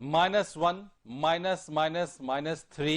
-1, -3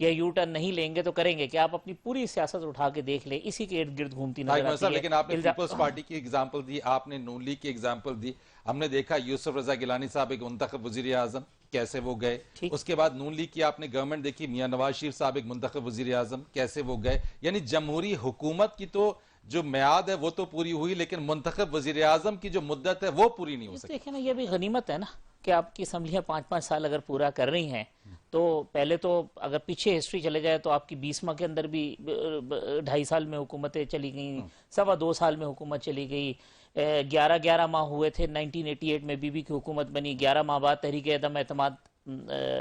یا you turn نہیں لیں گے تو کریں گے کہ آپ اپنی پوری سیاست اٹھا کے دیکھ لیں اسی کے ارد گرد گھومتی نظر آتی ہے. لیکن آپ نے پیپلز پارٹی کی ایگزامپل دی, آپ نے نون لیگ کی ایگزامپل دی. ہم نے دیکھا یوسف رضا گیلانی صاحب ایک منتخب وزیر اعظم, کیسے وہ گئے. اس کے بعد نون لیگ کی آپ نے گورنمنٹ دیکھی, میاں نواز شریف صاحب ایک منتخب وزیر اعظم, کیسے وہ گئے. یعنی جمہوری حکومت کی تو جو میعاد ہے وہ تو پوری ہوئی, لیکن منتخب وزیر اعظم کی جو مدت ہے وہ پوری نہیں ہو سکی. دیکھیں نا, یہ بھی غنیمت ہے نا کہ آپ کی اسمبلیاں 5-5 سال اگر پورا کر رہی ہیں تو پہلے تو اگر پیچھے ہسٹری چلے جائے تو آپ کی 20 کے اندر بھی 2.5 سال میں حکومتیں چلی گئیں, 2.25 سال میں حکومت چلی گئی, 11 ماہ ہوئے تھے 1988 میں بی بی کی حکومت بنی, 11 ماہ بعد تحریک عدم اعتماد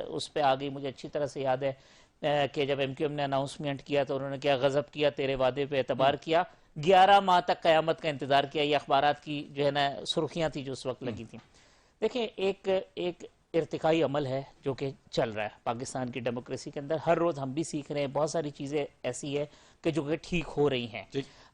اس پہ آ گئی. مجھے اچھی طرح سے یاد ہے کہ جب ایم کیو ایم نے اناؤنسمنٹ کیا تو انہوں نے کیا غضب کیا, تیرے وعدے پہ اعتبار کیا, 11 ماہ تک قیامت کا انتظار کیا. یہ اخبارات کی جو ہے نا سرخیاں تھی جو اس وقت لگی تھیں. دیکھیں ایک ارتقائی عمل ہے جو کہ چل رہا ہے پاکستان کی ڈیموکریسی کے اندر. ہر روز ہم بھی سیکھ رہے ہیں, بہت ساری چیزیں ایسی ہے کہ جو کہ ٹھیک ہو رہی ہیں.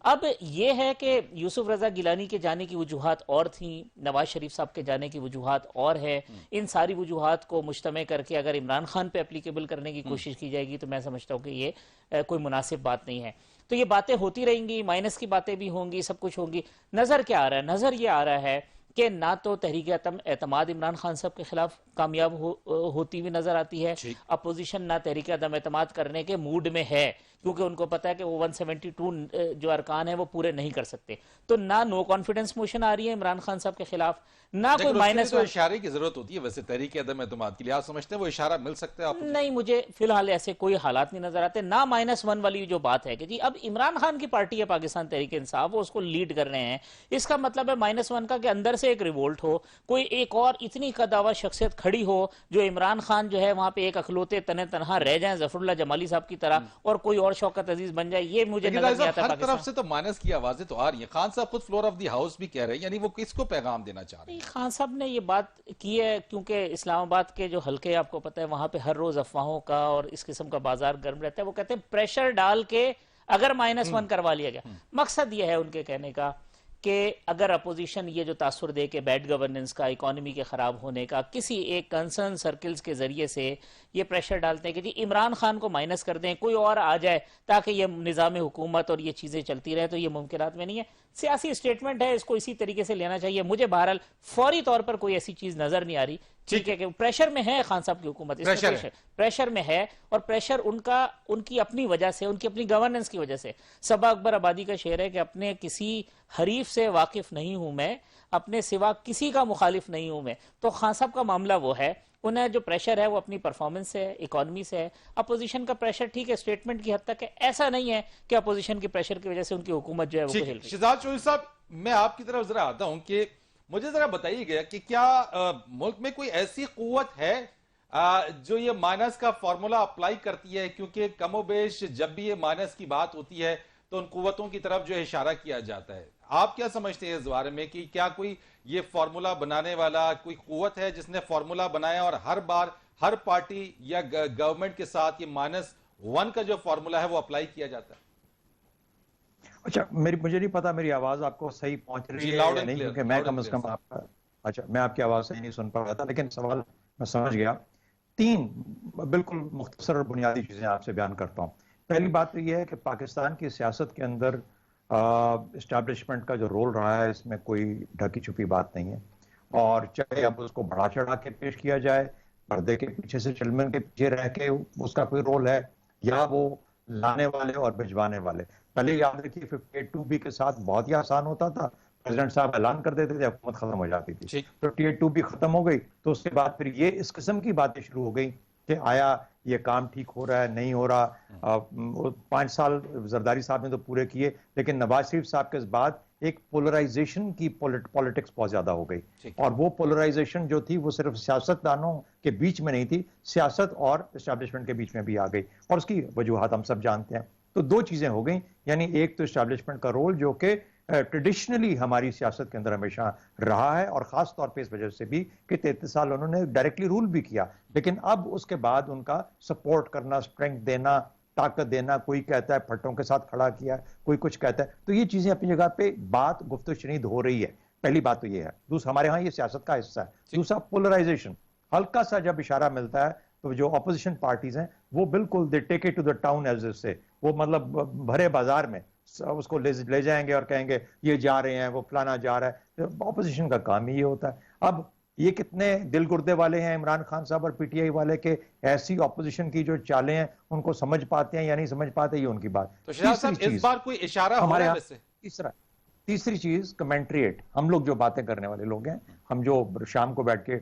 اب یہ ہے کہ یوسف رضا گیلانی کے جانے کی وجوہات اور تھیں, نواز شریف صاحب کے جانے کی وجوہات اور ہے. ان ساری وجوہات کو مجتمع کر کے اگر عمران خان پہ اپلیکیبل کرنے کی کوشش کی جائے گی تو میں سمجھتا ہوں کہ یہ کوئی مناسب بات نہیں ہے. تو یہ باتیں ہوتی رہیں گی, مائنس کی باتیں بھی ہوں گی, سب کچھ ہوں گی. نظر کیا آ رہا ہے؟ نظر یہ آ رہا ہے کہ نہ تو تحریک اعتماد عمران خان صاحب کے خلاف کامیاب ہوتی ہوئی نظر آتی ہے, اپوزیشن نہ تحریک عدم اعتماد کرنے کے موڈ میں ہے کیونکہ ان کو پتا ہے کہ وہ 172 جو ارکان ہیں وہ پورے نہیں کر سکتے. تو نہ نو کانفیڈنس موشن آ رہی ہے عمران خان صاحب کے خلاف, نہ کوئی مائنس. اشارے کی ضرورت ہوتی ہے ویسے تحریک عدم اعتماد کے لیے, آپ سمجھتے ہیں وہ اشارہ مل سکتا ہے آپ؟ نہیں, مجھے فی الحال ایسے کوئی حالات نہیں نظر آتے. نہ -1 والی جو بات ہے کہ جی اب عمران خان کی پارٹی ہے پاکستان تحریک انصاف, وہ اس کو لیڈ کر رہے ہیں, اس کا مطلب ہے -1 کا کہ اندر سے ایک ریوولٹ ہو, کوئی ایک اور اتنی قداور شخصیت کھڑی ہو جو عمران خان جو ہے وہاں پہ ایک اکھلوتے تنہا رہ جائیں ظفر اللہ جمالی صاحب کی طرح, اور کوئی اور شوکت عزیز بن جائے. یہ مجھے نظر نہیں آتا. ہر طرف سے تو مائنس کی آوازیں تو آ رہی ہیں. خان صاحب خود فلور آف دی ہاؤس بھی کہہ رہے ہیں, یعنی وہ کس کو پیغام دینا چاہ رہے ہیں؟ خان صاحب نے یہ بات کی ہے کیونکہ اسلام آباد کے جو حلقے آپ کو پتہ ہے وہاں پہ ہر روز افواہوں کا اور اس قسم کا بازار گرم رہتا ہے. وہ کہتے ہیں پریشر ڈال کے اگر -1 کروا لیا گیا. مقصد یہ ہے ان کے کہنے کا کہ اگر اپوزیشن یہ جو تاثر دے کہ بیڈ گورننس کا, اکانومی کے خراب ہونے کا, کسی ایک کنسرن سرکلز کے ذریعے سے یہ پریشر ڈالتے ہیں کہ جی عمران خان کو مائنس کر دیں, کوئی اور آ جائے تاکہ یہ نظام حکومت اور یہ چیزیں چلتی رہے, تو یہ ممکنات میں نہیں ہے. سیاسی اسٹیٹمنٹ ہے, اس کو اسی طریقے سے لینا چاہیے. مجھے بہرحال فوری طور پر کوئی ایسی چیز نظر نہیں آ رہی. ٹھیک ہے کہ پریشر میں ہے خان صاحب کی حکومت, پریشر میں ہے, اور پریشر ان کی اپنی وجہ سے, ان کی اپنی گورننس کی وجہ سے. صبا اکبر آبادی کا شعر ہے کہ اپنے کسی حریف سے واقف نہیں ہوں میں, اپنے سوا کسی کا مخالف نہیں ہوں میں. تو خان صاحب کا معاملہ وہ ہے, انہیں جو پریشر ہے وہ اپنی پرفارمنس سے ہے, اکانومی سے ہے. اپوزیشن کا پریشر ٹھیک ہے اسٹیٹمنٹ کی حد تک ہے, ایسا نہیں ہے کہ اپوزیشن کی پریشر کی وجہ سے ان کی حکومت جو ہے وہ ہل رہی ہے. شہزاد چودھری صاحب, میں آپ کی طرف ذرا آتا ہوں کہ مجھے ذرا بتائیے گا کہ کیا ملک میں کوئی ایسی قوت ہے جو یہ مائنس کا فارمولا اپلائی کرتی ہے؟ کیونکہ کم و بیش جب بھی یہ مائنس کی بات ہوتی ہے تو ان قوتوں کی طرف جو اشارہ کیا جاتا ہے. آپ کیا سمجھتے ہیں اس بارے میں کہ کیا کوئی یہ فارمولا بنانے والا کوئی قوت ہے جس نے فارمولا بنایا اور ہر بار ہر پارٹی یا گورنمنٹ کے ساتھ یہ -1 کا جو فارمولا ہے وہ اپلائی کیا جاتا ہے؟ اچھا, مجھے نہیں پتا میری آواز آپ کو صحیح پہنچ رہی ہے یا نہیں, کیونکہ میں کم از کم میں آپ کی آواز صحیح نہیں سن پا رہا تھا, لیکن سوال میں سمجھ گیا. 3 بالکل مختصر اور بنیادی چیزیں آپ سے بیان کرتا ہوں. پہلی بات تو یہ ہے کہ پاکستان کی سیاست کے اندر اسٹیبلشمنٹ کا جو رول رہا ہے اس میں کوئی ڈھکی چھپی بات نہیں ہے, اور چاہے اب اس کو بڑھا چڑھا کے پیش کیا جائے, پردے کے پیچھے سے چلمن کے پیچھے رہ کے اس کا کوئی رول ہے, یا وہ لانے والے اور بھجوانے والے. پہلے یاد رکھیے 58(2) کے ساتھ بہت ہی آسان ہوتا تھا, پریزیڈنٹ صاحب اعلان کر دیتے تھے, حکومت ختم ہو جاتی تھی. 58(2) ختم ہو گئی تو اس کے بعد پھر یہ اس قسم کی باتیں شروع ہو گئی کہ آیا یہ کام ٹھیک ہو رہا ہے, نہیں ہو رہا. 5 سال زرداری صاحب نے تو پورے کیے, لیکن نواز شریف صاحب کے بعد ایک پولرائزیشن کی پولیٹکس بہت زیادہ ہو گئی, اور وہ پولرائزیشن جو تھی وہ صرف سیاستدانوں کے بیچ میں نہیں تھی, سیاست اور اسٹیبلشمنٹ کے بیچ میں بھی آ گئی, اور اس کی وجوہات ہم سب جانتے ہیں. تو 2 چیزیں ہو گئیں, یعنی ایک تو اسٹیبلشمنٹ کا رول جو کہ ٹریڈیشنلی ہماری سیاست کے اندر ہمیشہ رہا ہے, اور خاص طور پہ اس وجہ سے بھی کہ 33 سال انہوں نے ڈائریکٹلی رول بھی کیا, لیکن اب اس کے بعد ان کا سپورٹ کرنا, اسٹرینتھ دینا, طاقت دینا, کوئی کہتا ہے پھٹوں کے ساتھ کھڑا کیا, کوئی کچھ کہتا ہے. تو یہ چیزیں اپنی جگہ پہ بات گفت و شنید ہو رہی ہے. پہلی بات تو یہ ہے. دوسرا, ہمارے ہاں یہ سیاست کا حصہ ہے. دوسرا, پولرائزیشن. ہلکا سا جب اشارہ ملتا ہے تو جو اپوزیشن پارٹیز ہیں وہ بالکل they take it to the town as سے، وہ مطلب بھرے بازار میں اس کو لے جائیں گے اور کہیں گے یہ جا رہے ہیں، وہ فلانا جا رہا ہے. اپوزیشن کا کام ہی یہ ہوتا ہے. اب یہ کتنے دل گردے والے ہیں عمران خان صاحب اور پی ٹی آئی والے کہ ایسی اپوزیشن کی جو چالیں ہیں ان کو سمجھ پاتے ہیں یا نہیں سمجھ پاتے، یہ ان کی بات. تو شہزاد صاحب اس بار کوئی اشارہ ہو رہا ہے ویسے؟ تیسری چیز کمنٹریٹ. ہم لوگ جو باتیں کرنے والے لوگ ہیں، ہم جو شام کو بیٹھ کے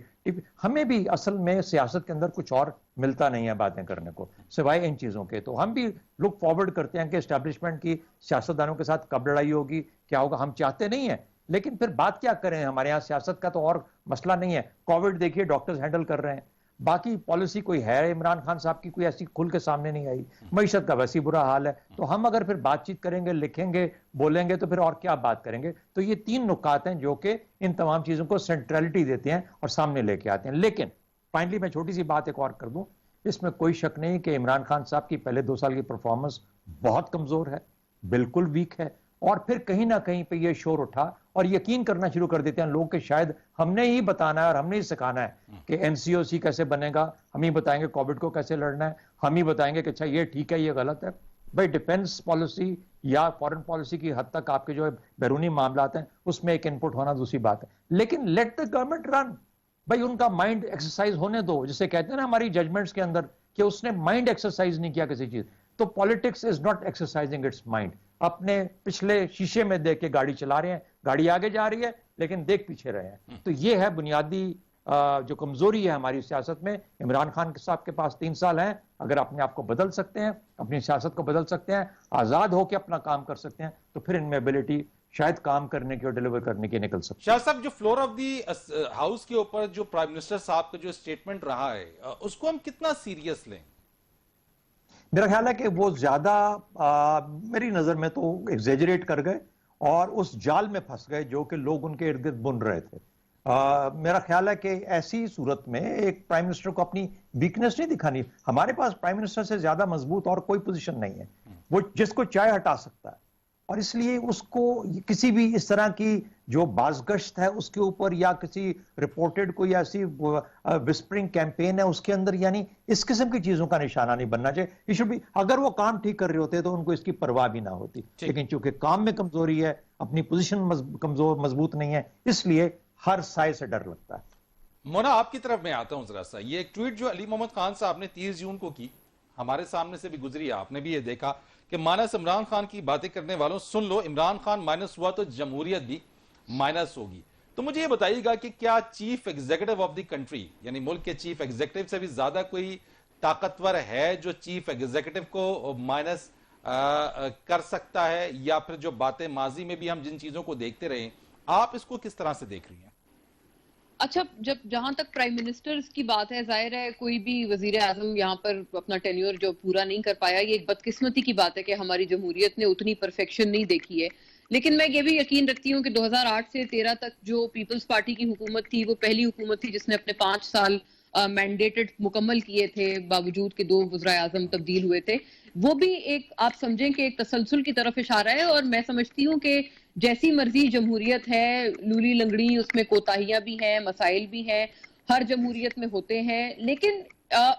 ہمیں بھی اصل میں سیاست کے اندر کچھ اور ملتا نہیں ہے باتیں کرنے کو سوائے ان چیزوں کے. تو ہم بھی لک فارورڈ کرتے ہیں کہ اسٹیبلشمنٹ کی سیاستدانوں کے ساتھ کب لڑائی ہوگی، کیا ہوگا. ہم چاہتے نہیں ہیں، لیکن پھر بات کیا کریں، ہمارے یہاں سیاست کا تو اور مسئلہ نہیں ہے. کووڈ دیکھیے ڈاکٹرز ہینڈل کر رہے ہیں، باقی پالیسی کوئی ہے عمران خان صاحب کی کوئی ایسی کھل کے سامنے نہیں آئی. معیشت کا ویسی برا حال ہے. تو ہم اگر پھر بات چیت کریں گے، لکھیں گے، بولیں گے تو پھر اور کیا بات کریں گے. تو یہ تین نکات ہیں جو کہ ان تمام چیزوں کو سینٹرلٹی دیتے ہیں اور سامنے لے کے آتے ہیں. لیکن فائنلی میں چھوٹی سی بات ایک اور کر دوں، اس میں کوئی شک نہیں کہ عمران خان صاحب کی پہلے 2 سال کی پرفارمنس بہت کمزور ہے، بالکل ویک ہے. اور پھر کہیں نہ کہیں پہ یہ شور اٹھا اور یقین کرنا شروع کر دیتے ہیں لوگ کہ شاید ہم نے ہی بتانا ہے اور ہم نے ہی سکھانا ہے کہ این سی او سی کیسے بنے گا، ہم ہی بتائیں گے کووڈ کو کیسے لڑنا ہے، ہم ہی بتائیں گے کہ اچھا یہ ٹھیک ہے یہ غلط ہے. بھائی ڈیفنس پالیسی یا فورن پالیسی کی حد تک آپ کے جو بیرونی معاملات ہیں اس میں ایک انپٹ ہونا دوسری بات ہے، لیکن لیٹ دا گورنمنٹ رن. بھائی ان کا مائنڈ ایکسرسائز ہونے دو، جسے کہتے ہیں نا ہماری ججمنٹس کے اندر کہ اس نے مائنڈ ایکسرسائز نہیں کیا کسی چیز. تو politics is not exercising its mind. اپنے پچھلے شیشے میں دیکھ کے گاڑی چلا رہے ہیں، گاڑی آگے جا رہی ہے لیکن دیکھ پیچھے رہے ہیں. تو یہ ہے بنیادی جو کمزوری ہے ہماری سیاست میں. عمران خان صاحب کے پاس 3 سال ہیں، اگر اپنے آپ کو بدل سکتے ہیں، اپنی سیاست کو بدل سکتے ہیں، آزاد ہو کے اپنا کام کر سکتے ہیں، تو پھر ان میں ایبلٹی شاید کام کرنے کی اور ڈیلیور کرنے کی نکل سکتی ہے. شاہ صاحب جو فلور آف دی ہاؤس کے اوپر جو پرائم منسٹر صاحب کا جو سٹیٹمنٹ رہا ہے اس کو ہم کتنا سیریس لیں؟ میرا خیال ہے کہ وہ زیادہ میری نظر میں تو ایگزیجریٹ کر گئے اور اس جال میں پھنس گئے جو کہ لوگ ان کے ارد گرد بن رہے تھے. میرا خیال ہے کہ ایسی صورت میں ایک پرائم منسٹر کو اپنی ویکنس نہیں دکھانی. ہمارے پاس پرائم منسٹر سے زیادہ مضبوط اور کوئی پوزیشن نہیں ہے، وہ جس کو چاہے ہٹا سکتا ہے. اور اس لیے اس کو کسی بھی اس طرح کی جو بازگشت ہے اس کے اوپر یا کسی رپورٹڈ کوئی ایسی وسپرنگ کیمپین ہے اس کے اندر، یعنی اس قسم کی چیزوں کا نشانہ نہیں بننا چاہیے. یہ شوڈ بی، اگر وہ کام ٹھیک کر رہے ہوتے تو ان کو اس کی پرواہ بھی نہ ہوتی. لیکن چونکہ کام میں کمزوری ہے، اپنی پوزیشن مضبوط نہیں ہے، اس لیے ہر سائے سے ڈر لگتا ہے. مونا آپ کی طرف میں آتا ہوں ذرا سا. یہ ایک ٹویٹ جو علی محمد خان صاحب نے 30 جون کو کی، ہمارے سامنے سے بھی گزری، آپ نے بھی یہ دیکھا کہ مائنس عمران خان کی باتیں کرنے والوں سن لو، عمران خان مائنس ہوا تو جمہوریت بھی مائنس ہوگی. تو مجھے یہ بتائیے گا کہ کیا chief executive of the country, یعنی ملک کے چیف ایگزیکٹو سے بھی زیادہ کوئی طاقتور ہے جو چیف ایگزیکٹو کو مائنس کر سکتا ہے؟ یا پھر جو باتیں ماضی میں بھی ہم جن چیزوں کو دیکھتے رہے، آپ اس کو کس طرح سے دیکھ رہی ہیں؟ اچھا، جہاں تک پرائم منسٹرز کی بات ہے، ظاہر ہے کوئی بھی وزیر اعظم یہاں پر اپنا ٹینیور جو پورا نہیں کر پایا، یہ ایک بدقسمتی کی بات ہے کہ ہماری جمہوریت نے اتنی پرفیکشن نہیں دیکھی ہے. لیکن میں یہ بھی یقین رکھتی ہوں کہ 2008 سے 13 تک جو پیپلز پارٹی کی حکومت تھی وہ پہلی حکومت تھی جس نے اپنے 5 سال مینڈیٹڈ مکمل کیے تھے، باوجود کہ 2 وزراء اعظم تبدیل ہوئے تھے. وہ بھی ایک آپ سمجھیں کہ ایک تسلسل کی طرف اشارہ ہے. اور میں سمجھتی ہوں کہ جیسی مرضی جمہوریت ہے، لولی لنگڑی اس میں کوتاہیاں بھی ہیں، مسائل بھی ہیں، ہر جمہوریت میں ہوتے ہیں. لیکن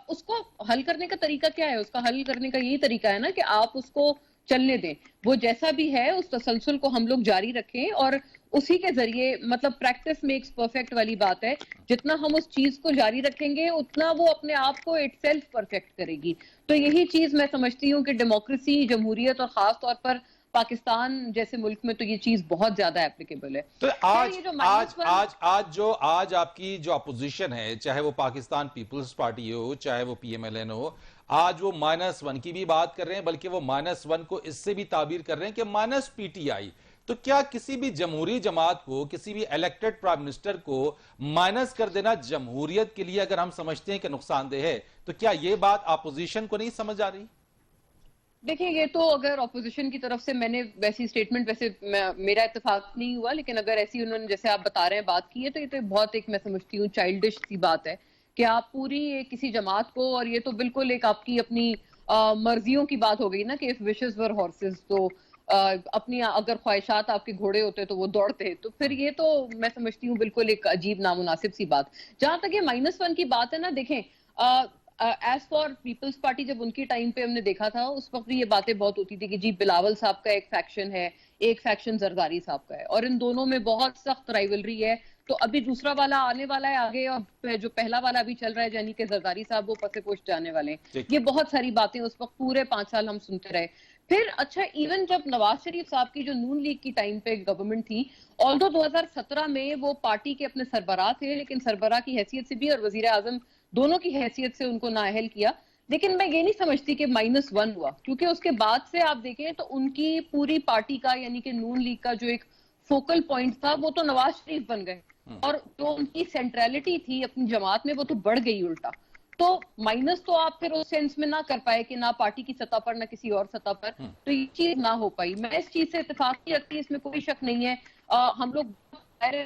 اس کو حل کرنے کا طریقہ کیا ہے؟ اس کا حل کرنے کا یہی طریقہ ہے نا کہ آپ اس کو چلنے دیں. وہ جیسا بھی ہے اس تسلسل کو ہم لوگ جاری رکھیں، اور اسی کے ذریعے، مطلب پریکٹس میکس پرفیکٹ والی بات ہے، جتنا ہم اس چیز کو جاری رکھیں گے اتنا وہ اپنے آپ کو اٹ سیلف پرفیکٹ کرے گی. تو یہی چیز میں سمجھتی ہوں کہ ڈیموکریسی، جمہوریت اور خاص طور پر پاکستان جیسے ملک میں تو یہ چیز بہت زیادہ ایپلیکیبل ہے. تو آج آپ کی جو اپوزیشن ہے، چاہے وہ پاکستان پیپلز پارٹی ہو، چاہے وہ پی ایم ایل این ہو، آج وہ -1 کی بھی بات کر رہے ہیں، بلکہ وہ -1 کو اس سے بھی تعبیر کر رہے ہیں کہ پی ٹی آئی. تو کیا کسی بھی جمہوری جماعت کو، کسی بھی الیکٹڈ پرائم منسٹر کو مائنس کر دینا جمہوریت کے لیے اگر ہم سمجھتے ہیں کہ نقصان دہ ہے، تو کیا یہ بات اپوزیشن کو نہیں سمجھ آ رہی؟ دیکھیں، یہ تو اگر اپوزیشن کی طرف سے میں نے ویسی سٹیٹمنٹ، ویسے میرا اتفاق نہیں ہوا، لیکن اگر ایسی انہوں نے جیسے آپ بتا رہے ہیں بات کی ہے تو یہ تو بہت ایک میں سمجھتی ہوں چائلڈش سی بات ہے کہ آپ پوری کسی جماعت کو، اور یہ تو بالکل ایک آپ کی اپنی مرضیوں کی بات ہو گئی نا کہ if wishes were horses، تو اپنی اگر خواہشات آپ کے گھوڑے ہوتے تو وہ دوڑتے. تو پھر یہ تو میں سمجھتی ہوں بالکل ایک عجیب نامناسب سی بات. جہاں تک یہ -1 کی بات ہے نا، دیکھیں ایز فار پیپلز پارٹی جب ان کی ٹائم پہ ہم نے دیکھا تھا اس وقت بھی یہ باتیں بہت ہوتی تھی کہ جی بلاول صاحب کا ایک فیکشن ہے, ایک فیکشن زرداری صاحب کا ہے, اور ان دونوں میں بہت سخت رائیولری ہے. تو ابھی دوسرا والا آنے والا ہے آگے, اور جو پہلا والا ابھی چل رہا ہے یعنی کہ زرداری صاحب وہ پس پشت جانے والے ہیں. یہ بہت ساری باتیں اس وقت پورے 5 سال ہم سنتے رہے. پھر اچھا ایون جب نواز شریف صاحب کی جو نون لیگ کی ٹائم پہ گورنمنٹ تھی, آلدو 2017 میں وہ پارٹی کے اپنے سربراہ تھے, لیکن سربراہ کی حیثیت سے بھی اور وزیر اعظم دونوں کی حیثیت سے ان کو نااہل کیا. لیکن میں یہ نہیں سمجھتی کہ -1 ہوا, کیونکہ اس کے بعد سے آپ دیکھیں تو ان کی پوری پارٹی کا یعنی کہ نون لیگ کا جو ایک فوکل پوائنٹ تھا وہ تو نواز شریف بن گئے, اور جو ان کی سینٹرلٹی تھی اپنی جماعت میں وہ تو بڑھ گئی الٹا. تو مائنس تو آپ پھر اس سینس میں نہ کر پائے کہ نہ پارٹی کی سطح پر نہ کسی اور سطح پر, تو یہ چیز نہ ہو پائی. میں اس چیز سے اتفاق نہیں رکھتی, اس میں کوئی شک نہیں ہے. ہم لوگ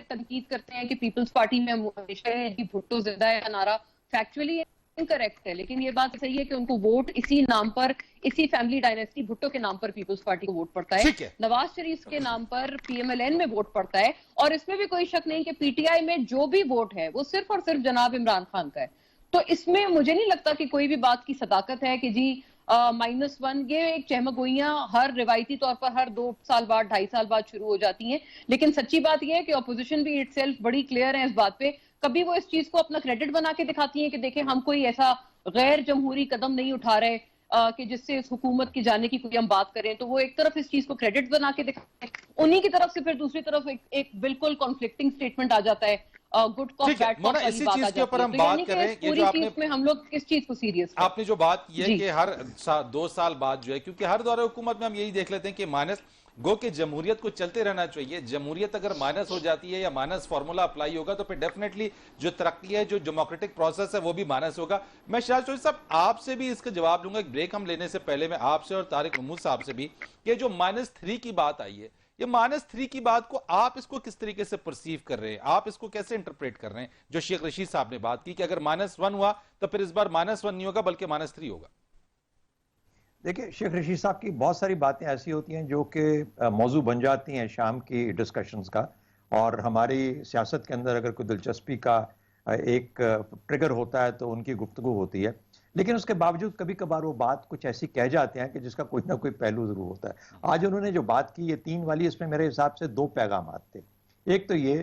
تنقید کرتے ہیں کہ پیپلز پارٹی میں ہمیشہ جی بھٹو زندہ ہے کا نعرہ فیکچولی انکریکٹ ہے, لیکن یہ بات صحیح ہے کہ ان کو ووٹ اسی نام پر, اسی فیملی ڈائنیسٹی بھٹو کے نام پر پیپلز پارٹی کو ووٹ پڑتا ہے, نواز شریف کے نام پر PMLN میں ووٹ پڑتا ہے, اور اس میں بھی کوئی شک نہیں کہ PTI میں جو بھی ووٹ ہے وہ صرف اور صرف جناب عمران خان کا ہے. تو اس میں مجھے نہیں لگتا کہ کوئی بھی بات کی صداقت ہے کہ جی -1. یہ ایک چہمگوئیاں ہر روایتی طور پر ہر 2 سال بعد 2.5 سال بعد شروع ہو جاتی ہیں, لیکن سچی بات یہ ہے کہ اپوزیشن بھی اٹ سیلف بڑی کلیئر ہے اس بات پہ. کبھی وہ اس چیز کو اپنا کریڈٹ بنا کے دکھاتی ہیں کہ دیکھیں ہم کوئی ایسا غیر جمہوری قدم نہیں اٹھا رہے کہ جس سے اس حکومت کی جانے کی کوئی ہم بات کریں, تو وہ ایک طرف اس چیز کو کریڈٹ بنا کے دکھاتے ہیں, انہی کی طرف سے پھر دوسری طرف ایک بالکل کانفلکٹنگ سٹیٹمنٹ آ جاتا ہے, گڈ کاپ بیڈ کاپ والی بات آ جاتی ہے. تو یعنی کہ اس پوری چیز میں ہم لوگ کس چیز کو سیریس کریں. آپ نے جو بات کی ہے کہ ہر 2 سال بعد جو ہے, کیونکہ ہر دور حکومت میں ہم یہی دیکھ لیتے ہیں کہ مائنس گو کہ جمہوریت کو چلتے رہنا چاہیے. جمہوریت اگر مائنس ہو جاتی ہے یا مائنس فارمولا اپلائی ہوگا تو پھر ڈیفینیٹلی جو ترقی ہے, جو ڈیموکریٹک پروسیس ہے وہ بھی مائنس ہوگا. میں شاہد چودھری صاحب آپ سے بھی اس کا جواب لوں گا. ایک بریک ہم لینے سے پہلے میں آپ سے اور طارق محمود صاحب سے بھی, کہ جو -3 کی بات آئی ہے, یہ -3 کی بات کو آپ اس کو کس طریقے سے پرسیو کر رہے ہیں, آپ اس کو کیسے انٹرپریٹ کر رہے ہیں؟ جو شیخ رشید صاحب نے بات کی کہ اگر -1 ہوا تو پھر اس بار -1 نہیں ہوگا بلکہ -3 ہوگا. دیکھیں شیخ رشید صاحب کی بہت ساری باتیں ایسی ہوتی ہیں جو کہ موضوع بن جاتی ہیں شام کی ڈسکشنز کا, اور ہماری سیاست کے اندر اگر کوئی دلچسپی کا ایک ٹریگر ہوتا ہے تو ان کی گفتگو ہوتی ہے. لیکن اس کے باوجود کبھی کبھار وہ بات کچھ ایسی کہہ جاتے ہیں کہ جس کا کوئی نہ کوئی پہلو ضرور ہوتا ہے. آج انہوں نے جو بات کی یہ 3 والی, اس میں میرے حساب سے 2 پیغامات تھے. ایک تو یہ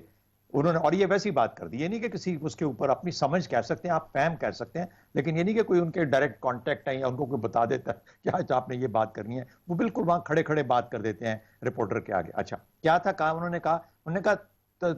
انہوں نے, اور یہ ویسی بات کر دی, یہ نہیں کہ کسی اس کے اوپر اپنی سمجھ کہہ سکتے ہیں, آپ فہم کہہ سکتے ہیں, لیکن یہ نہیں کہ کوئی ان کے ڈائریکٹ کانٹیکٹ ہیں یا ان کو کوئی بتا دیتا ہے کہ آج آپ نے یہ بات کرنی ہے. وہ بالکل وہاں کھڑے کھڑے بات کر دیتے ہیں رپورٹر کے آگے. اچھا کیا تھا کہا انہوں نے کہا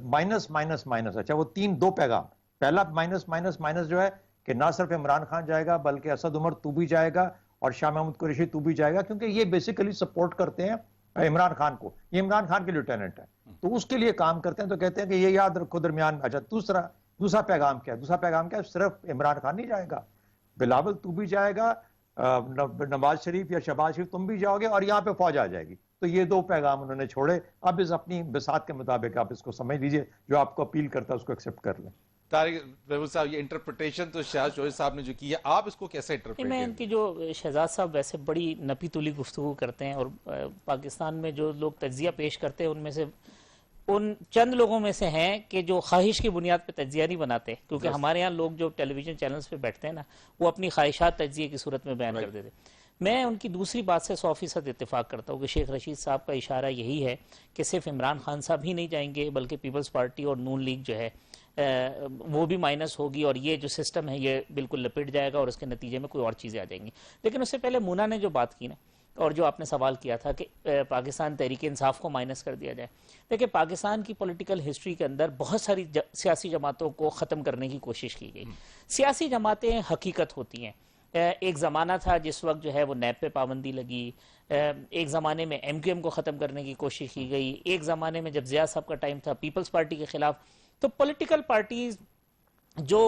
مائنس. اچھا وہ 2 پیغام. پہلا مائنس جو ہے کہ نہ صرف عمران خان جائے گا بلکہ اسد عمر تو بھی جائے گا اور شاہ محمود قریشی تو بھی جائے گا, کیونکہ یہ بیسیکلی سپورٹ کرتے ہیں عمران خان کو, یہ عمران خان کے لیوٹیننٹ ہے تو اس کے لیے کام کرتے ہیں. تو کہتے ہیں کہ یہ یاد رکھو درمیان. اچھا دوسرا پیغام کیا ہے؟ دوسرا پیغام کیا ہے؟ صرف عمران خان نہیں جائے گا, بلاول تو بھی جائے گا, نواز شریف یا شہباز شریف تم بھی جاؤ گے, اور یہاں پہ فوج آ جائے گی. تو یہ 2 پیغام انہوں نے چھوڑے. اب اس اپنی بساط کے مطابق آپ اس کو سمجھ لیجئے, جو آپ کو اپیل کرتا ہے اس کو ایکسپٹ کر لیں. طارق محمود صاحب, یہ انٹرپریٹیشن تو شاہد چودھری صاحب نے جو کی ہے, آپ اس کو کیسے انٹرپریٹ میں ان کی جو شہزاد صاحب ویسے بڑی نپی تلی گفتگو کرتے ہیں, اور پاکستان میں جو لوگ تجزیہ پیش کرتے ہیں ان میں سے ان چند لوگوں میں سے ہیں کہ جو خواہش کی بنیاد پہ تجزیہ نہیں بناتے, کیونکہ ہمارے ہاں لوگ جو ٹیلی ویژن چینلز پہ بیٹھتے ہیں نا, وہ اپنی خواہشات تجزیے کی صورت میں بیان کر دیتے. میں ان کی دوسری بات سے 100% اتفاق کرتا ہوں کہ شیخ رشید صاحب کا اشارہ یہی ہے کہ صرف عمران خان صاحب ہی نہیں جائیں گے بلکہ پیپلز پارٹی اور نون لیگ جو ہے وہ بھی مائنس ہوگی, اور یہ جو سسٹم ہے یہ بالکل لپٹ جائے گا اور اس کے نتیجے میں کوئی اور چیزیں آ جائیں گی. لیکن اس سے پہلے مونا نے جو بات کی نا, اور جو آپ نے سوال کیا تھا کہ پاکستان تحریک انصاف کو مائنس کر دیا جائے, دیکھیں پاکستان کی پولیٹیکل ہسٹری کے اندر بہت ساری سیاسی جماعتوں کو ختم کرنے کی کوشش کی گئی. سیاسی جماعتیں حقیقت ہوتی ہیں. ایک زمانہ تھا جس وقت جو ہے وہ نیب پہ پابندی لگی, ایک زمانے میں MQM کو ختم کرنے کی کوشش کی گئی, ایک زمانے میں جب ضیاء صاحب کا ٹائم تھا پیپلز پارٹی کے خلاف. تو پولیٹیکل پارٹیز جو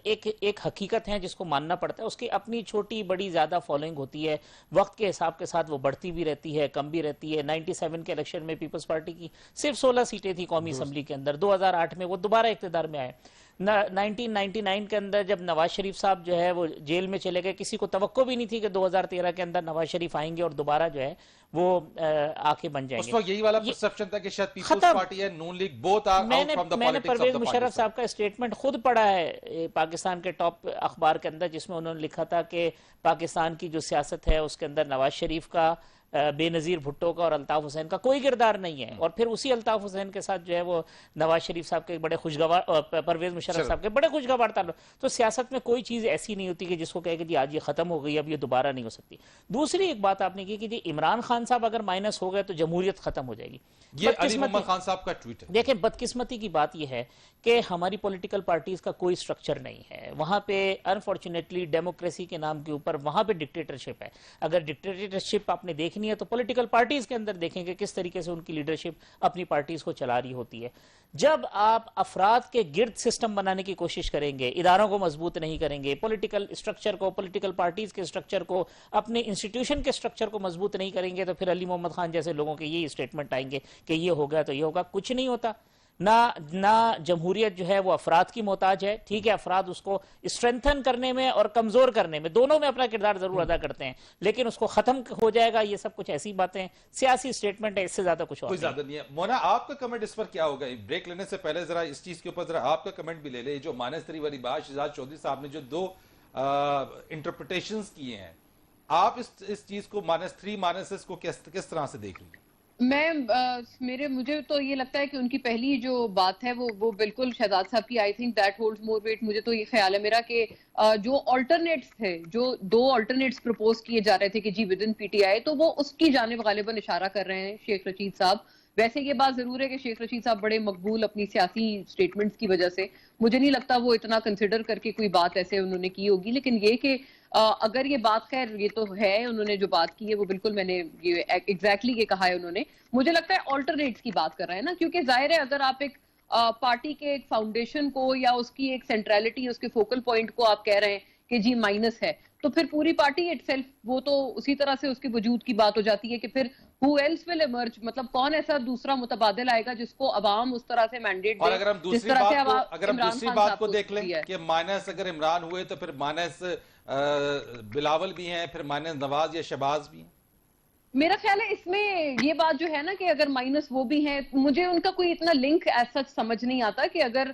ایک حقیقت ہے جس کو ماننا پڑتا ہے, اس کی اپنی چھوٹی بڑی زیادہ فالوئنگ ہوتی ہے, وقت کے حساب کے ساتھ وہ بڑھتی بھی رہتی ہے, کم بھی رہتی ہے. 97 کے الیکشن میں پیپلز پارٹی کی صرف 16 سیٹیں تھی قومی اسمبلی کے اندر, 2008 میں وہ دوبارہ اقتدار میں آئے. 1999 کے اندر جب نواز شریف صاحب جو ہے وہ جیل میں چلے گئے، کسی کو توقع بھی نہیں تھی کہ 2013 کے اندر نواز شریف آئیں گے اور دوبارہ جو ہے وہ آ کے بن جائیں گے. اس وقت یہی والا پرسپشن تھا کہ شاید پیپلز پارٹی ہے، Noon League both are out from the میں نے politics of Pervez the Musharraf صاحب کا اسٹیٹمنٹ خود پڑھا ہے پاکستان کے ٹاپ اخبار کے اندر، جس میں انہوں نے لکھا تھا کہ پاکستان کی جو سیاست ہے اس کے اندر نواز شریف کا، بے نظیر بھٹو کا اور الطاف حسین کا کوئی کردار نہیں ہے. اور پھر اسی الطاف حسین کے ساتھ جو ہے وہ نواز شریف صاحب کے بڑے خوشگوار، پرویز مشرف صاحب کے بڑے خوشگوار تعلق. تو سیاست میں کوئی چیز ایسی نہیں ہوتی کہ جس کو کہے کہ جی آج یہ ختم ہو گئی، اب یہ دوبارہ نہیں ہو سکتی. دوسری ایک بات آپ نے کی کہ جی عمران خان صاحب اگر مائنس ہو گئے تو جمہوریت ختم ہو جائے گی. یہ علی محمد خان صاحب کا ٹویٹ ہے. دیکھیں بدقسمتی کی بات یہ ہے کہ ہماری پولیٹیکل پارٹیز کا کوئی سٹرکچر نہیں ہے وہاں پہ. انفارچونیٹلی ڈیموکریسی کے نام کے اوپر وہاں پہ ڈکٹیٹرشپ ہے. اگر ڈکٹیٹرشپ آپ نے دیکھنی ہے تو پولیٹیکل پارٹیز کے اندر دیکھیں کہ کس طریقے سے ان کی لیڈرشپ اپنی پارٹیز کو چلا رہی ہوتی ہے. جب آپ افراد کے گرد سسٹم بنانے کی کوشش کریں گے، اداروں کو مضبوط نہیں کریں گے، پولیٹیکل اسٹرکچر کو، پولیٹیکل پارٹیز کے اسٹرکچر کو، اپنے انسٹیٹیوشن کے اسٹرکچر کو مضبوط نہیں کریں گے، تو پھر علی محمد خان جیسے لوگوں کے یہی اسٹیٹمنٹ آئیں گے کہ یہ ہو گیا تو یہ ہوگا. کچھ نہیں ہوتا. نہ جمہوریت جو ہے وہ افراد کی محتاج ہے. ٹھیک ہے، افراد اس کو اسٹرینتھن کرنے میں اور کمزور کرنے میں دونوں میں اپنا کردار ضرور ادا کرتے ہیں، لیکن اس کو ختم ہو جائے گا، یہ سب کچھ ایسی باتیں سیاسی اسٹیٹمنٹ ہے، اس سے زیادہ کچھ اور کوئی زیادہ نہیں ہے. مونا آپ کا کمنٹ اس پر کیا ہوگا؟ بریک لینے سے پہلے ذرا اس چیز کے اوپر ذرا آپ کا کمنٹ بھی لے لیں. جو -3 والی بات شہزاد چودھری صاحب نے جو دو انٹرپریٹیشنز کیے ہیں، آپ اس چیز کو -3 -6 کو کس طرح سے دیکھ رہی ہیں؟ مجھے تو یہ لگتا ہے کہ ان کی پہلی جو بات ہے وہ بالکل شہزاد صاحب کی، I think that holds more weight. مجھے تو یہ خیال ہے میرا کہ جو آلٹرنیٹس تھے، جو 2 آلٹرنیٹس پروپوز کیے جا رہے تھے کہ جی with in P T I, تو وہ اس کی جانب غالباً اشارہ کر رہے ہیں شیخ رشید صاحب. ویسے یہ بات ضرور ہے کہ شیخ رشید صاحب بڑے مقبول اپنی سیاسی سٹیٹمنٹس کی وجہ سے، مجھے نہیں لگتا وہ اتنا کنسیڈر کر کے کوئی بات ایسے انہوں نے کی ہوگی. لیکن یہ کہ اگر یہ بات، خیر یہ تو ہے انہوں نے جو بات کی ہے وہ بالکل، میں نے یہ ایگزیکٹلی یہ کہا ہے انہوں نے. مجھے لگتا ہے آلٹرنیٹس کی بات کر رہے ہیں نا، کیونکہ ظاہر ہے اگر آپ ایک پارٹی کے ایک فاؤنڈیشن کو یا اس کی ایک سینٹرالٹی، اس کے فوکل پوائنٹ کو آپ کہہ رہے ہیں کہ جی مائنس ہے، تو پھر پوری پارٹی اٹ سیلف وہ تو اسی طرح سے اس کے وجود کی بات ہو جاتی ہے کہ پھر who else will emerge، مطلب کون ایسا دوسرا متبادل آئے گا جس کو عوام اس طرح سے مینڈیٹ دے. اور اگر ہم دوسری بات کو دیکھ لیں کہ مائنس اگر عمران ہوئے تو پھر مائنس بلاول بھی ہیں، پھر مائنس نواز یا شہباز بھی ہیں. میرا خیال ہے اس میں یہ بات جو ہے نا کہ اگر مائنس وہ بھی ہیں، مجھے ان کا کوئی اتنا لنک ایسا سمجھ نہیں آتا کہ اگر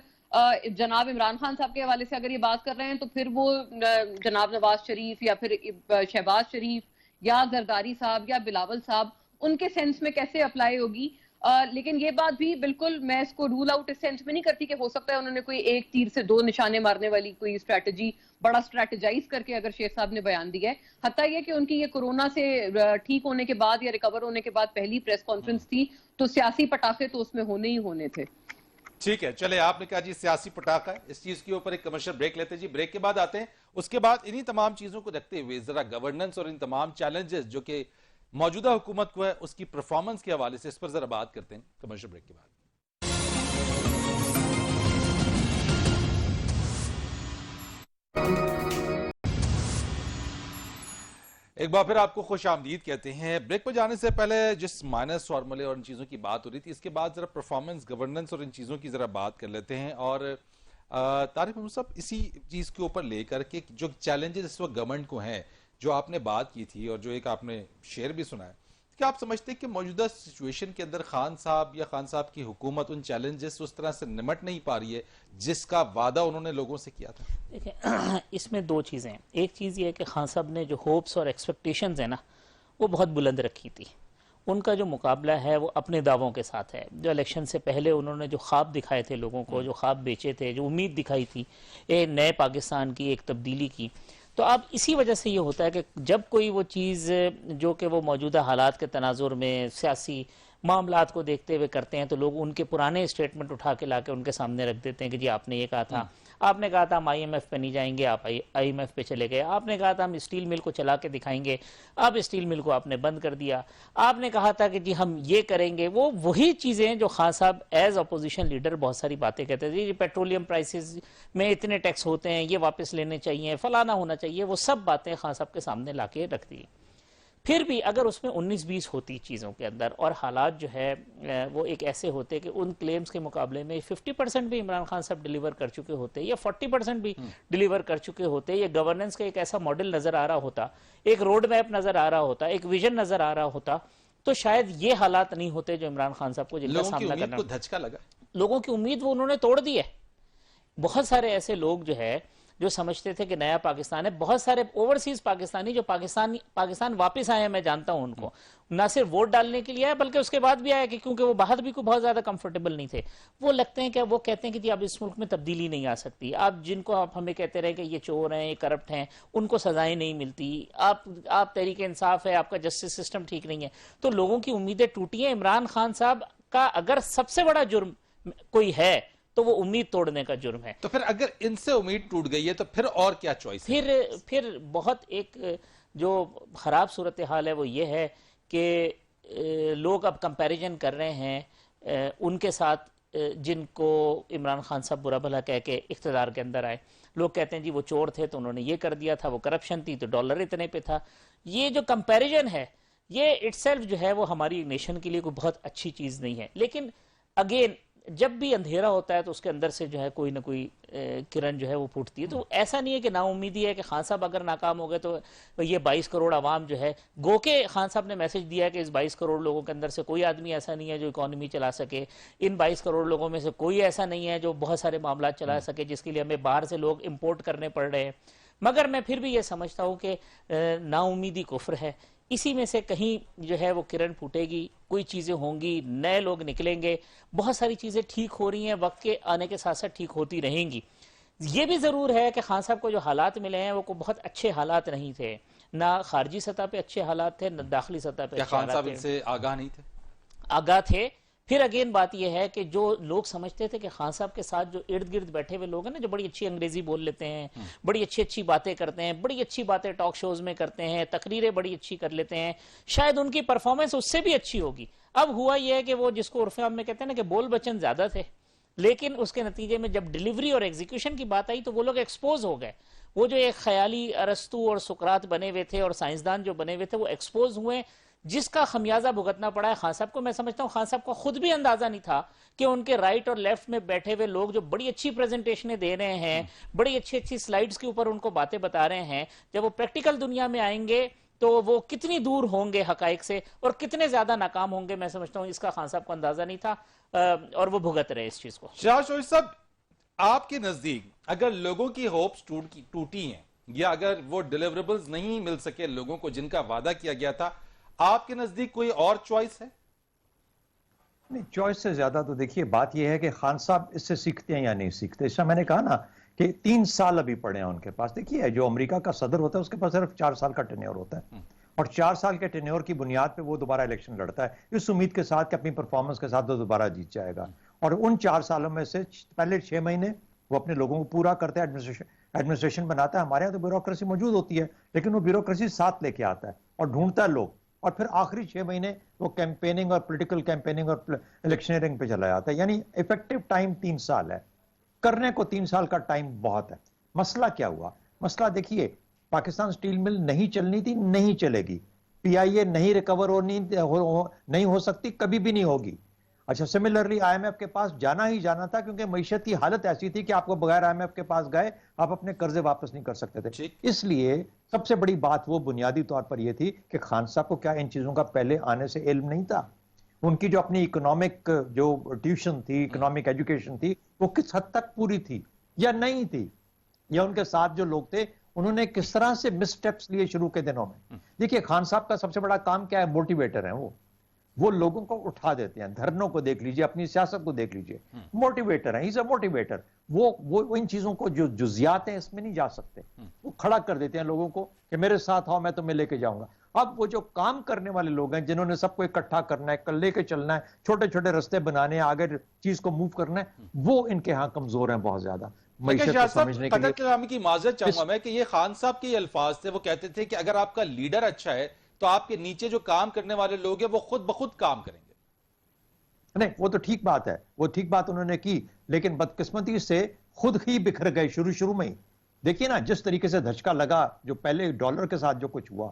جناب عمران خان صاحب کے حوالے سے اگر یہ بات کر رہے ہیں تو پھر وہ جناب نواز شریف یا پھر شہباز شریف یا زرداری صاحب یا بلاول صاحب ان کے سینس میں کیسے اپلائی ہوگی. لیکن یہ بات بھی بالکل میں اس کو رول آؤٹ اس سینس میں نہیں کرتی کہ ہو سکتا ہے انہوں نے کوئی ایک تیر سے 2 نشانے مارنے والی کوئی اسٹریٹجی بڑا اسٹریٹجائز کر کے اگر شیخ صاحب نے بیان دیا ہے. حتیٰ یہ کہ ان کی یہ کورونا سے ٹھیک ہونے کے بعد یا ریکور ہونے کے بعد پہلی پریس کانفرنس تھی، تو سیاسی پٹاخے تو اس میں ہونے ہی ہونے تھے. ٹھیک ہے، چلے آپ نے کہا جی سیاسی پٹاخہ ہے، اس چیز کے اوپر ایک کمرشل بریک لیتے جی. بریک کے بعد آتے ہیں. اس کے بعد انہی تمام چیزوں کو رکھتے ہوئے ذرا گورننس اور ان تمام چیلنجز جو کہ موجودہ حکومت کو ہے اس کی پرفارمنس کے حوالے سے اس پر ذرا بات کرتے ہیں کمرشل بریک کے بعد. ایک بار پھر آپ کو خوش آمدید کہتے ہیں. بریک پر جانے سے پہلے جس مائنس فارمولے اور ان چیزوں کی بات ہو رہی تھی، اس کے بعد ذرا پرفارمنس، گورننس اور ان چیزوں کی ذرا بات کر لیتے ہیں. اور طارق محمود صاحب اسی چیز کے اوپر لے کر کے جو چیلنجز اس وقت گورنمنٹ کو ہیں، جو آپ نے بات کی تھی اور جو ایک آپ نے شعر بھی سنا ہے، کیا آپ سمجھتے ہیں کہ موجودہ سچویشن کے اندر خان صاحب یا خان صاحب کی حکومت ان چیلنجز اس طرح سے نمٹ نہیں پا رہی ہے جس کا وعدہ انہوں نے لوگوں سے کیا تھا؟ دیکھیں اس میں 2 چیزیں ہیں. ایک چیز یہ ہے کہ خان صاحب نے جو ہوپس اور ایکسپیکٹیشنز ہیں نا وہ بہت بلند رکھی تھی. ان کا جو مقابلہ ہے وہ اپنے دعووں کے ساتھ ہے. جو الیکشن سے پہلے انہوں نے جو خواب دکھائے تھے لوگوں کو، جو خواب بیچے تھے، جو امید دکھائی تھی ایک نئے پاکستان کی، ایک تبدیلی کی، تو اب اسی وجہ سے یہ ہوتا ہے کہ جب کوئی وہ چیز جو کہ وہ موجودہ حالات کے تناظر میں سیاسی معاملات کو دیکھتے ہوئے کرتے ہیں تو لوگ ان کے پرانے اسٹیٹمنٹ اٹھا کے لا کے ان کے سامنے رکھ دیتے ہیں کہ جی آپ نے یہ کہا تھا، آپ نے کہا تھا ہم IMF پہ نہیں جائیں گے، آپ IMF پہ چلے گئے، آپ نے کہا تھا ہم اسٹیل مل کو چلا کے دکھائیں گے، آپ اسٹیل مل کو آپ نے بند کر دیا، آپ نے کہا تھا کہ جی ہم یہ کریں گے. وہی چیزیں جو خان صاحب ایز اپوزیشن لیڈر بہت ساری باتیں کہتے تھے، جی پیٹرولیم پرائسز میں اتنے ٹیکس ہوتے ہیں، یہ واپس لینے چاہیے، فلانا ہونا چاہیے، وہ سب باتیں خان صاحب کے سامنے لا کے رکھ دی. پھر بھی اگر اس میں 19-20 ہوتی چیزوں کے اندر اور حالات جو ہے وہ ایک ایسے ہوتے کہ ان کلیمز کے مقابلے میں 50% بھی عمران خان صاحب ڈیلیور کر چکے ہوتے یا 40% بھی ڈیلیور کر چکے ہوتے، یا گورننس کا ایک ایسا ماڈل نظر آ رہا ہوتا، ایک روڈ میپ نظر آ رہا ہوتا، ایک ویژن نظر آ رہا ہوتا، تو شاید یہ حالات نہیں ہوتے جو عمران خان صاحب کو جن کا سامنا کرنا۔ لوگوں کی امید کو دھچکا لگا، لوگوں کی امید وہ انہوں نے توڑ دی ہے۔ بہت سارے ایسے لوگ جو ہے جو سمجھتے تھے کہ نیا پاکستان ہے، بہت سارے اوورسیز پاکستانی جو پاکستان واپس آئے ہیں، میں جانتا ہوں ان کو، نہ صرف ووٹ ڈالنے کے لیے آئے بلکہ اس کے بعد بھی آئے کہ کیونکہ وہ باہر بھی کوئی بہت زیادہ کمفرٹیبل نہیں تھے، وہ لگتے ہیں کہ وہ کہتے ہیں کہ جی اب اس ملک میں تبدیلی نہیں آ سکتی، آپ جن کو آپ ہمیں کہتے رہے کہ یہ چور ہیں، یہ کرپٹ ہیں، ان کو سزائیں نہیں ملتی، آپ تحریک انصاف ہے، آپ کا جسٹس سسٹم ٹھیک نہیں ہے، تو لوگوں کی امیدیں ٹوٹی ہیں۔ عمران خان صاحب کا اگر سب سے بڑا جرم کوئی ہے تو وہ امید توڑنے کا جرم ہے۔ تو پھر اگر ان سے امید ٹوٹ گئی ہے تو پھر اور کیا چوائس ہے؟ پھر بہت ایک جو خراب صورتحال ہے وہ یہ ہے کہ لوگ اب کمپیریزن کر رہے ہیں ان کے ساتھ جن کو عمران خان صاحب برا بھلا کہہ کے اقتدار کے اندر آئے۔ لوگ کہتے ہیں جی وہ چور تھے تو انہوں نے یہ کر دیا تھا، وہ کرپشن تھی تو ڈالر اتنے پہ تھا۔ یہ جو کمپیریزن ہے یہ اٹ سیلف جو ہے وہ ہماری نیشن کے لیے کوئی بہت اچھی چیز نہیں ہے، لیکن اگین جب بھی اندھیرا ہوتا ہے تو اس کے اندر سے جو ہے کوئی نہ کوئی کرن جو ہے وہ پھوٹتی ہے۔ تو ایسا نہیں ہے کہ نا امیدی ہے کہ خان صاحب اگر ناکام ہو گئے تو یہ 22 کروڑ عوام جو ہے، گو کہ خان صاحب نے میسج دیا ہے کہ اس 22 کروڑ لوگوں کے اندر سے کوئی آدمی ایسا نہیں ہے جو اکانومی چلا سکے، ان 22 کروڑ لوگوں میں سے کوئی ایسا نہیں ہے جو بہت سارے معاملات چلا سکے جس کے لیے ہمیں باہر سے لوگ امپورٹ کرنے پڑ رہے ہیں۔ مگر میں پھر بھی یہ سمجھتا ہوں کہ نا امیدی کفر ہے، اسی میں سے کہیں جو ہے وہ کرن پھوٹے گی، کوئی چیزیں ہوں گی، نئے لوگ نکلیں گے، بہت ساری چیزیں ٹھیک ہو رہی ہیں، وقت کے آنے کے ساتھ ساتھ ٹھیک ہوتی رہیں گی۔ یہ بھی ضرور ہے کہ خان صاحب کو جو حالات ملے ہیں وہ کوئی بہت اچھے حالات نہیں تھے، نہ خارجی سطح پہ اچھے حالات تھے، نہ داخلی سطح پہ کیا اچھے خان صاحب حالات ان تھے۔ سے آگاہ نہیں تھے؟ آگاہ تھے۔ پھر اگین بات یہ ہے کہ جو لوگ سمجھتے تھے کہ خان صاحب کے ساتھ جو ارد گرد بیٹھے ہوئے لوگ ہیں نا، جو بڑی اچھی انگریزی بول لیتے ہیں، بڑی اچھی باتیں کرتے ہیں، بڑی اچھی باتیں ٹاک شوز میں کرتے ہیں، تقریریں بڑی اچھی کر لیتے ہیں، شاید ان کی پرفارمنس اس سے بھی اچھی ہوگی۔ اب ہوا یہ ہے کہ وہ جس کو عرف عام میں کہتے ہیں نا کہ بول بچن زیادہ تھے، لیکن اس کے نتیجے میں جب ڈیلیوری اور ایگزیکیوشن کی بات آئی تو وہ لوگ ایکسپوز ہو گئے۔ وہ جو ایک خیالی ارسطو اور سقراط بنے ہوئے تھے اور سائنسدان جو بنے ہوئے تھے وہ ایکسپوز ہوئے، جس کا خمیازہ بھگتنا پڑا ہے خان صاحب کو۔ میں سمجھتا ہوں خان صاحب کو خود بھی اندازہ نہیں تھا کہ ان کے رائٹ اور لیفٹ میں بیٹھے ہوئے لوگ جو بڑی اچھی پریزنٹیشنیں دے رہے ہیں، بڑی اچھی سلائیڈز کے اوپر ان کو باتیں بتا رہے ہیں، جب وہ پریکٹیکل دنیا میں آئیں گے تو وہ کتنی دور ہوں گے حقائق سے اور کتنے زیادہ ناکام ہوں گے۔ میں سمجھتا ہوں اس کا خان صاحب کو اندازہ نہیں تھا اور وہ بھگت رہے اس چیز کو۔ شاہ شوری صاحب، آپ کے نزدیک اگر لوگوں کی ہوپس ٹوٹی ہیں یا اگر وہ ڈیلیوریبلز نہیں مل سکے لوگوں کو جن کا وعدہ کیا گیا تھا، آپ کے نزدیک کوئی اور چوائس ہے؟ نہیں، چوائس سے زیادہ تو دیکھیے بات یہ ہے کہ خان صاحب اس سے سیکھتے ہیں یا نہیں سیکھتے۔ اس میں نے کہا نا کہ 3 سال ابھی پڑے ہیں ان کے پاس۔ دیکھیے جو امریکہ کا صدر ہوتا ہے اس کے پاس صرف 4 سال کا ٹینیور ہوتا ہے، اور 4 سال کے ٹینیور کی بنیاد پہ وہ دوبارہ الیکشن لڑتا ہے اس امید کے ساتھ کہ اپنی پرفارمنس کے ساتھ وہ دوبارہ جیت جائے گا۔ اور ان 4 سالوں میں سے پہلے 6 مہینے وہ اپنے لوگوں کو پورا کرتا ہے، ایڈمنسٹریشن بناتا ہے۔ ہمارے یہاں تو بیوروکریسی موجود ہوتی ہے لیکن وہ بیوروکریسی ساتھ لے کے آتا ہے اور ڈھونڈتا ہے لوگ، اور پھر آخری 6 مہینے وہ کیمپیننگ اور پولیٹیکل کیمپیننگ اور الیکشنئرنگ پہ چلا جاتا ہے۔ یعنی ایفیکٹو ٹائم 3 سال ہے، کرنے کو 3 سال کا ٹائم بہت ہے۔ مسئلہ کیا ہوا؟ مسئلہ دیکھیے، پاکستان سٹیل مل نہیں چلنی تھی، نہیں چلے گی۔ پی آئی اے نہیں ریکور نہیں ہو سکتی، کبھی بھی نہیں ہوگی۔ اچھا، سملرلی آئی ایم ایف کے پاس جانا ہی جانا تھا کیونکہ معیشت کی حالت ایسی تھی کہ آپ کو بغیر آئی ایم ایف کے پاس گئے آپ اپنے قرضے واپس نہیں کر سکتے تھے۔ اس لیے سب سے بڑی بات وہ بنیادی طور پر یہ تھی کہ خان صاحب کو کیا ان چیزوں کا پہلے آنے سے علم نہیں تھا؟ ان کی جو اپنی اکنامک جو ٹیوشن تھی، اکنامک ایجوکیشن تھی، وہ کس حد تک پوری تھی یا نہیں تھی؟ یا ان کے ساتھ جو لوگ تھے انہوں نے کس طرح سے مس سٹیپس لیے شروع کے دنوں میں؟ دیکھیے خان صاحب کا سب سے بڑا کام کیا ہے؟ موٹیویٹر ہیں وہ لوگوں کو اٹھا دیتے ہیں۔ دھرنوں کو دیکھ لیجئے، اپنی سیاست کو دیکھ لیجئے، موٹیویٹر ہیں، ہی از اے موٹیویٹر۔ وہ ان چیزوں کو جو جزیات ہیں اس میں نہیں جا سکتے، وہ کھڑا کر دیتے ہیں لوگوں کو کہ میرے ساتھ آؤ، میں تمہیں لے کے جاؤں گا۔ اب وہ جو کام کرنے والے لوگ ہیں جنہوں نے سب کو اکٹھا کرنا ہے، لے کے چلنا ہے، چھوٹے چھوٹے رستے بنانے ہیں، آگے چیز کو موو کرنا ہے، وہ ان کے ہاں کمزور ہیں بہت زیادہ۔ شاہ صاحب، قدر کرامی کی معذرت چاہوں گا میں کہ یہ خان صاحب کے یہ الفاظ تھے، وہ کہتے تھے کہ اگر آپ کا لیڈر اچھا ہے تو آپ کے نیچے جو کام کرنے والے لوگ ہیں وہ خود بخود کام کریں گے۔ نہیں، وہ تو ٹھیک بات ہے، وہ ٹھیک بات انہوں نے کی، لیکن بدقسمتی سے خود ہی بکھر گئے شروع میں ہی۔ دیکھیے نا جس طریقے سے دھچکا لگا جو پہلے ڈالر کے ساتھ جو کچھ ہوا،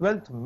12th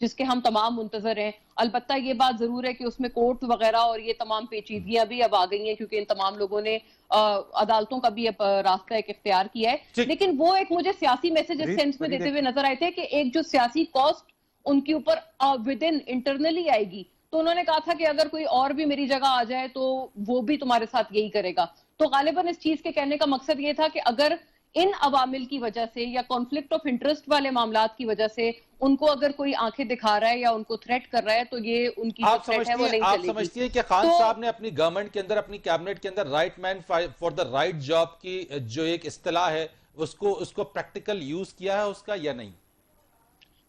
جس کے ہم تمام منتظر ہیں. البتہ یہ بات ضرور ہے کہ اس میں کورٹ وغیرہ اور یہ تمام پیچیدگیاں بھی اب آ گئی ہیں کیونکہ ان تمام لوگوں نے عدالتوں کا بھی اب راستہ ایک اختیار کیا ہے. لیکن وہ ایک مجھے سیاسی میسج اس سینس میں دیتے ہوئے نظر آئے تھے کہ ایک جو سیاسی کاسٹ ان کے اوپر ود ان انٹرنلی آئے گی, تو انہوں نے کہا تھا کہ اگر کوئی اور بھی میری جگہ آ جائے تو وہ بھی تمہارے ساتھ یہی کرے گا. تو غالباً اس چیز کے کہنے کا مقصد یہ تھا کہ اگر ان عوامل کی وجہ سے یا کانفلکٹ آف انٹرسٹ والے معاملات کی وجہ سے ان کو اگر کوئی آنکھیں دکھا رہا ہے یا ان کو تھریٹ کر رہا ہے تو یہ ان کی جو تھریٹ ہے وہ نہیں چلے گی. آپ سمجھتی ہیں کہ خان صاحب نے اپنی گورنمنٹ کے اندر, اپنی کیبنٹ کے اندر right man for the right job کی جو ایک اصطلاح ہے اس کو پریکٹیکل یوز کیا ہے اس کا یا نہیں؟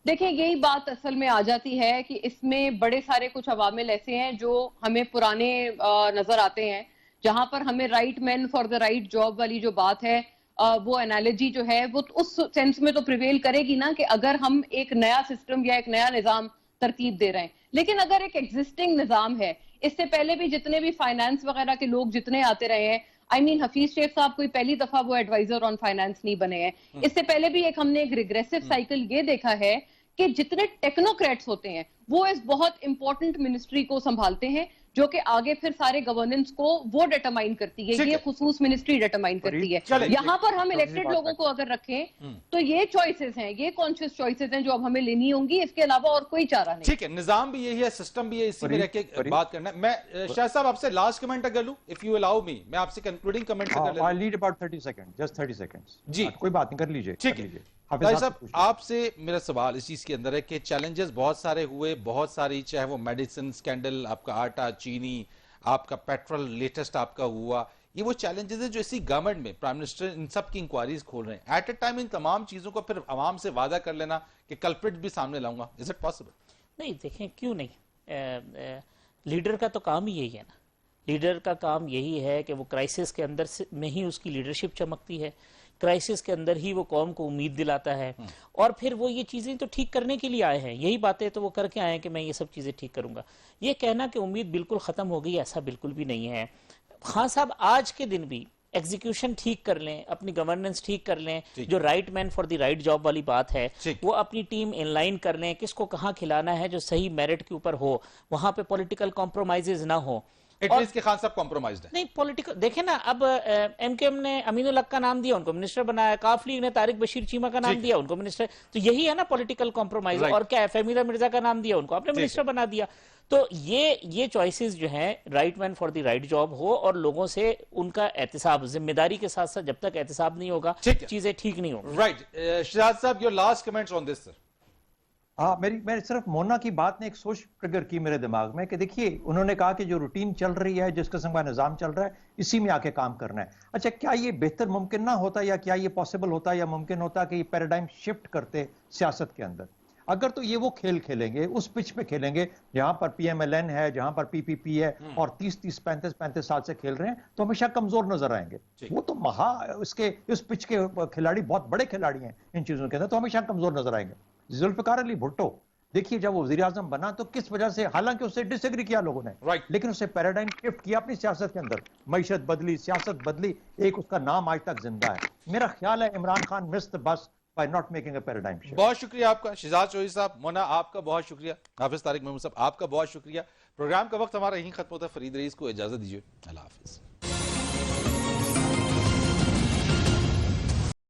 دیکھیں یہی بات اصل میں آ جاتی ہے کہ اس میں بڑے سارے کچھ عوامل ایسے ہیں جو ہمیں پرانے نظر آتے ہیں, جہاں پر ہمیں right man for the right job والی جو بات ہے وہ انالوجی جو ہے وہ اس سینس میں تو پریویل کرے گی نا کہ اگر ہم ایک نیا سسٹم یا ایک نیا نظام ترتیب دے رہے ہیں. لیکن اگر ایک ایگزسٹنگ نظام ہے, اس سے پہلے بھی جتنے بھی فائنانس وغیرہ کے لوگ جتنے آتے رہے ہیں, حفیظ شیخ صاحب کوئی پہلی دفعہ وہ ایڈوائزر آن فائنانس نہیں بنے ہیں. اس سے پہلے بھی ہم نے ایک ریگریسو سائیکل یہ دیکھا ہے کہ جتنے ٹیکنوکریٹس ہوتے ہیں وہ اس بہت امپورٹنٹ منسٹری کو سنبھالتے ہیں جو کہ آگے پھر سارے گورننس کو وہ ڈیٹرمائن کرتی ہے, یہ خصوص منسٹری ڈیٹرمائن کرتی ہے. یہاں پر ہم الیکٹڈ لوگوں کو اگر رکھیں تو یہ چوائسز ہیں, یہ کانشیس چوائسز ہیں جو اب ہمیں لینی ہوں گی, اس کے علاوہ اور کوئی چارہ نہیں. ٹھیک ہے, نظام بھی یہی ہے, سسٹم بھی ہے, اسی میں رہ کے بات کرنا ہے. میں شاہ صاحب آپ سے لاسٹ کمنٹ اگر لوں, if you allow me, میں آپ سے کنکلوڈنگ کمنٹ اگر لوں. I'll need about 30 seconds, just 30 seconds. جی کوئی بات نہیں, کر لیجئے. ٹھیک ہے بھائی صاحب, آپ سے میرا سوال اس چیز کے اندر ہے کہ چیلنجز بہت سارے ہوئے, بہت ساری, چاہے وہ میڈیسن سکینڈل, آپ کا آٹا, چینی, آپ کا پیٹرول لیٹسٹ آپ کا ہوا, یہ وہ چیلنجز ہیں جو اسی گورنمنٹ میں پرائم منسٹر ان سب کی انکوائریز کھول رہے ہیں. ایٹ اے ٹائم ان تمام چیزوں کو پھر عوام سے وعدہ کر لینا کہ کلپریٹ بھی سامنے لاؤں گا, از اٹ پاسبل؟ نہیں, دیکھیں کیوں نہیں, لیڈر کا تو کام ہی یہی ہے نا. لیڈر کا کام یہی ہے کہ وہ کرائسس کے اندر میں ہی اس کی لیڈرشپ چمکتی ہے, کرائسس کے اندر ہی وہ قوم کو امید دلاتا ہے, اور پھر وہ یہ چیزیں تو ٹھیک کرنے کے لیے آئے ہیں, یہی باتیں تو وہ کر کے آئے ہیں کہ میں یہ سب چیزیں ٹھیک کروں گا. یہ کہنا کہ امید بالکل ختم ہو گئی, ایسا بالکل بھی نہیں ہے. خان صاحب آج کے دن بھی ایگزیکیوشن ٹھیک کر لیں, اپنی گورننس ٹھیک کر لیں, جو right man for the right job والی بات ہے وہ اپنی ٹیم ان لائن کر لیں, کس کو کہاں کھلانا ہے, جو صحیح میرٹ کے اوپر ہو, وہاں پہ پولیٹیکل کمپرومائزز نہ ہو. کہ خان صاحب کمپرومائزڈ ہے. نہیں, پولیٹیکل دیکھیں نا, اب ایم کیو ایم نے امین الحق کا نام دیا, ان کو منسٹر بنایا, کاف لیگ نے طارق بشیر چیمہ کا نام دیا, ان کو منسٹر, تو یہی ہے نا پولیٹیکل کمپرومائز. اور کیا فہمیدہ مرزا کا نام دیا, ان کو آپ نے منسٹر بنا دیا. تو یہ چوائسز جو ہیں right man for the right job ہو, اور لوگوں سے ان کا احتساب, ذمہ داری کے ساتھ ساتھ جب تک احتساب نہیں ہوگا چیزیں ٹھیک نہیں ہوں. رائٹ, شہزاد صاحب یور لاسٹ کمنٹس آن دس سر. ہاں, میں صرف مونا کی بات نے ایک سوچ ٹریگر کی میرے دماغ میں کہ دیکھیے, انہوں نے کہا کہ جو روٹین چل رہی ہے, جس قسم کا نظام چل رہا ہے, اسی میں آ کے کام کرنا ہے. اچھا, کیا یہ بہتر ممکن نہ ہوتا, یا کیا یہ پاسبل ہوتا یا ممکن ہوتا کہ یہ پیراڈائم شفٹ کرتے سیاست کے اندر؟ اگر تو یہ وہ کھیل کھیلیں گے, اس پچ پہ کھیلیں گے جہاں پر پی ایم ایل این ہے, جہاں پر پی پی پی ہے, اور 30-35 سال سے کھیل رہے ہیں, تو ہمیشہ کمزور نظر آئیں گے. وہ تو اس پچ کے کھلاڑی بہت بڑے کھلاڑی ہیں ان چیزوں کے اندر, تو ہمیشہ کمزور نظر آئیں گے. ذوالفقار علی بھٹو دیکھیے, جب وہ وزیر اعظم بنا تو کس وجہ سے, حالانکہ اسے ڈس ایگری کیا لوگوں نے, لیکن اسے پیراڈائم شفٹ کیا اپنی سیاست کے اندر, معیشت بدلی, سیاست بدلی, ایک اس کا نام آج تک زندہ ہے. میرا خیال ہے عمران خان مست بس by not making a paradigm shift. بہت شکریہ آپ کا شہزاد چودھری صاحب, مونا آپ کا بہت شکریہ, حافظ طارق محمود صاحب آپ کا بہت شکریہ. پروگرام کا وقت ہمارا یہیں ختم ہوتا ہے. فرید رئیس کو اجازت دیجیے, اللہ حافظ.